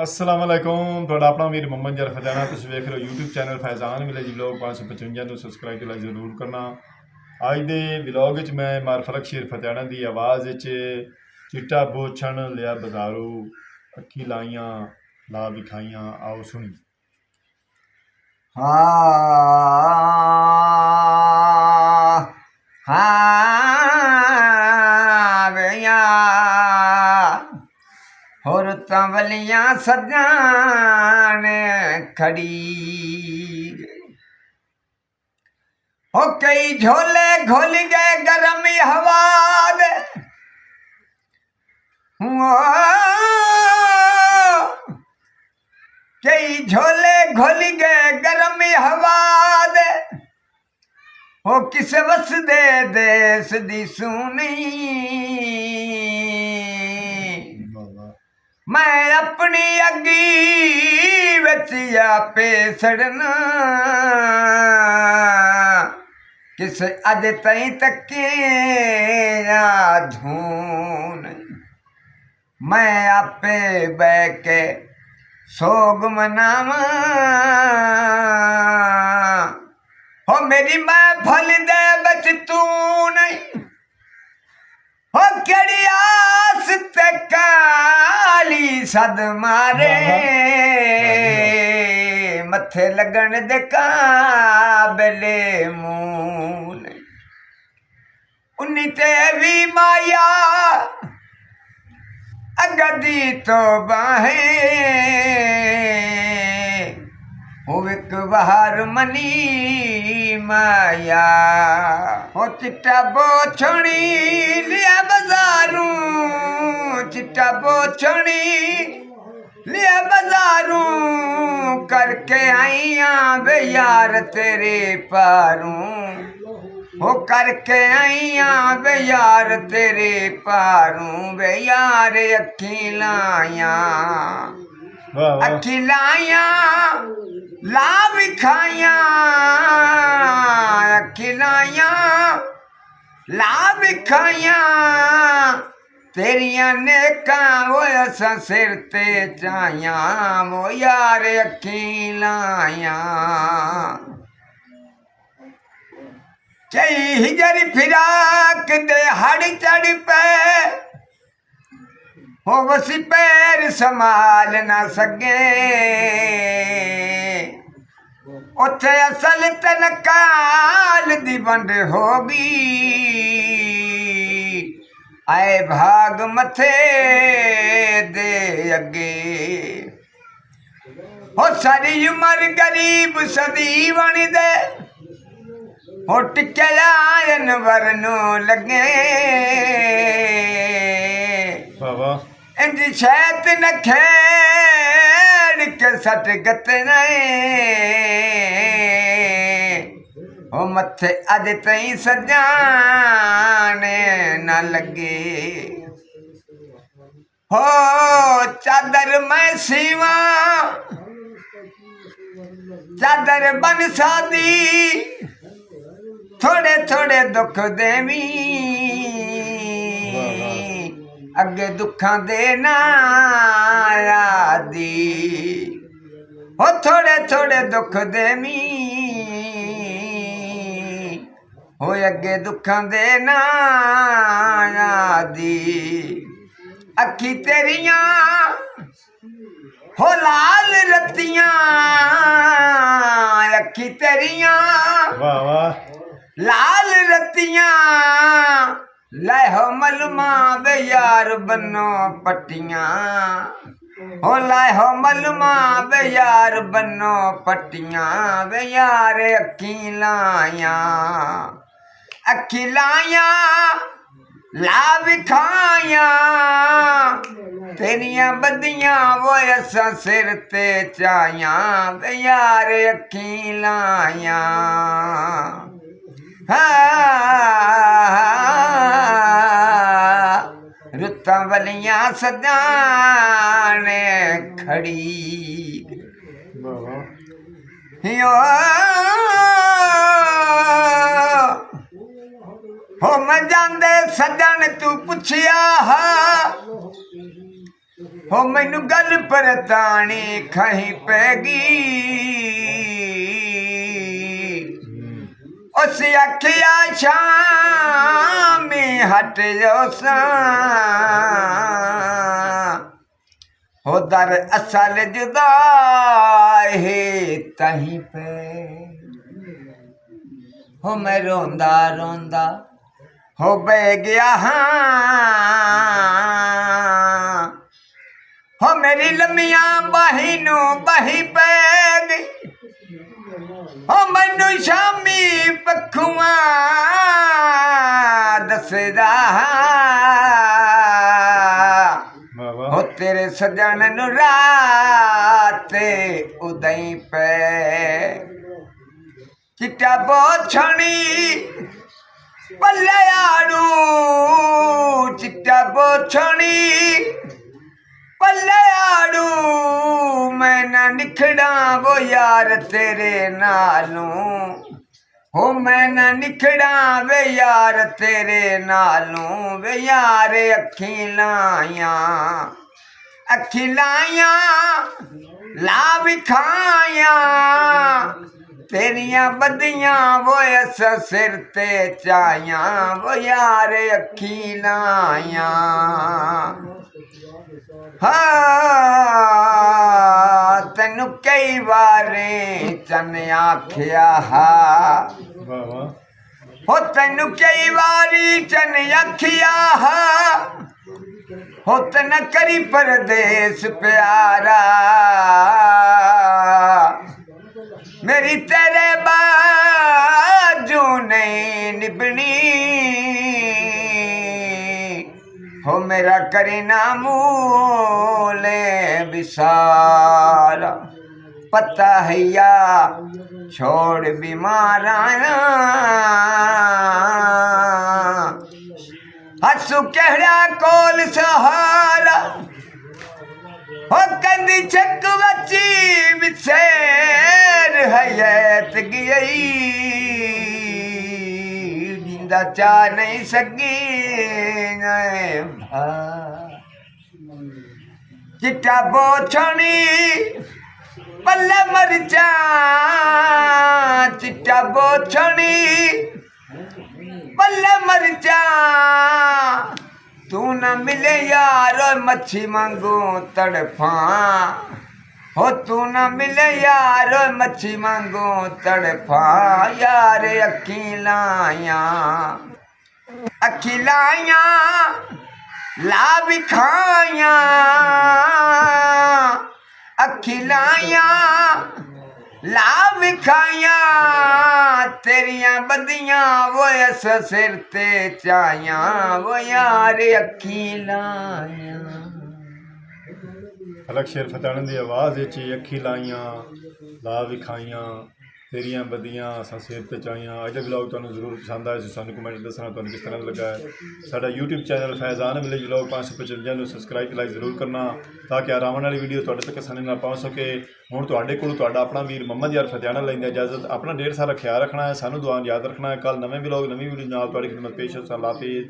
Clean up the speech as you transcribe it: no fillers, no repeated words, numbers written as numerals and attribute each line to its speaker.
Speaker 1: असलामुअलैकुम ਤੁਹਾਡਾ ਆਪਣਾ ਅਮੀਰ ਮੁਹੰਮਦ ਜਰ ਫਜ਼ਾਨਾ ਤੁਸੀਂ ਵੇਖ ਰਹੇ ਹੋ YouTube ਚੈਨਲ ਫੈਜ਼ਾਨ ਵਿਲੇਜ ਵਲੌਗ 555 ਨੂੰ ਸਬਸਕ੍ਰਾਈਬ ਤੇ ਲਾਈਕ ਜ਼ਰੂਰ ਕਰਨਾ। ਅੱਜ ਦੇ ਵਲੌਗ ਵਿੱਚ ਮੈਂ ਮਾਰਫਲਕ ਸ਼ੇਰ ਫਤਿਆਣਾ ਦੀ ਆਵਾਜ਼ ਵਿੱਚ ਚਿੱਟਾ ਬੋਛਣ ਲਿਆ ਬਾਜ਼ਾਰੂ ਅੱਖੀ ਲਾਈਆਂ ਲਾ ਵਿਖਾਈਆਂ ਆਓ ਸੁਣੀ।
Speaker 2: होर तंवलियां सजान खड़ी हो कई झोले घुल गए गरम हवा दे कई झोले घुल गए गरम हवा दे हो किस वस दे देस दी सुनी मैं अपनी अगी विच आपे सड़ना किस अज तई तके धून मैं आपे बह के सोग मनावा हो मेरी मैं फल दे बच तू नहीं हो केड़ी आस ते काली सद मारे मथे लगन दे काबले मून उन्नी ते भी माया अगदी तो बाहे हो एक बाहर मनी माया हो चिट्टा बोछड़ी लिया बाजारू चिट्टा बोछड़ी लिया बाजारू करके आईया वे यार तेरे पारू हो करके आईया वे यार तेरे पारू वे यार अखी लाया अखी लाया ला विखाया खिलाया ला विखाया तेरिया नेका वो असा सिर ते चाया वो यार अखी लाया कई हिजर फिराक दे हड़ चढ़ पे हो वसी पैर संभाल ना सके उथे असल तनकाल दी वंड होगी आए भाग मथे दे अगे हो सारी उमर गरीब सदी बन दे हो टिकलायन वरनो लगे इंज शैत न खेड़ के सट गते हो मथे अज तई सजाने न लगे हो चादर मैं सीवा चादर बन सादी थोड़े थोड़े दुख देवी अगे दुखां दे नारादी हो थोड़े थोड़े दुख देवी हो अगे दुखां दे नारादी अखी तेरिया हो लाल रतियां अखी तेरिया लाल रतियां लाहो मलमा वे यार बनो पट्टियां हो लाहो मलमा वे यार बनो पट्टियां वे यार अखी लाया ला विखाया तेरिया बदियां वो असा सिर ते चाया वे यार अखी लाया रुत्तां वलियां सजाने खड़ी हो मैं जांदे सजन तू पुछया हो मैनू गल परतानी खही पैगी उस आखिया शामी हट जो सा हो दर असल जुदा है तहीं पे हो मैं रोंदा रोंदा हो बह गया हाँ हो मेरी लम्मियां बहिनू बही पै गई हो मैनू शामी पखुआ दसदा
Speaker 1: वाह वाह
Speaker 2: हो तेरे सजन नु रात उदई पे चिट्टा बोछणी पल्ले आड़ू चिट्टा बोछणी पल्ले आड़ू मैं ना निखड़ा वो यार तेरे नालू हो मैं ना निखड़ा वे यार तेरे नालू वे यार अखी लाया ला विखाया तेरिया बदियां वो अस सिर ते चाया वो यार अखी लाया हाँ तेनू कई बारे चन आख्या हा
Speaker 1: वाह वाह
Speaker 2: हो तेनू कई बारी चन आख्या हा हो तन करी परदेस प्यारा मेरी तेरे बाजू नहीं निभनी हो मेरा करी ना मूले विसारा पता है या छोड़ बीमारा हसू कहड़ा कोल सहारा हो कंदी चक बची बिसेर हयात गई जिंदा चा नहीं सकी चिट्टा बोछणी पल्ले मरचा चिट्टा बोछणी पल्ले मरचा तू न मिले यार मच्छी मांगू तड़फा हो तू न मिले यार मच्छी मांगू तड़फा यार अखी लाया ला विखाया अखी लाया ला विखाया तेरिया बदियां वो अस सिर ते चाया वो यार अखी लाया
Speaker 1: फलक शेर फतेहाना दी आवाज़ विच अखी लाइयां ला विखाइयां तेरियां बदियां असां सिर ते चाइयां। अज दा व्लॉग तुहानूं जरूर पसंद आया सानूं कमेंट दसना तुहानूं किस तरह लगा है। साडा YouTube channel Faizan village vlog 555 ਨੂੰ सबसक्राइब लाइक जरूर करना ताकि आराम वाली वीडियो तुहाडे तक आसानी नाल पहुंच सके। हुण तुहाडे कोल तुहाडा अपना वीर मोहम्मद यार फतेहाना लैंदा इजाजत। अपना ढेर सारा ख्याल रखना है, सानूं दुआ याद रखना है। कल नवें व्लॉग नवीं वीडियो नाल तुहाडी खिदमत पेश है। अल्लाह हाफिज़।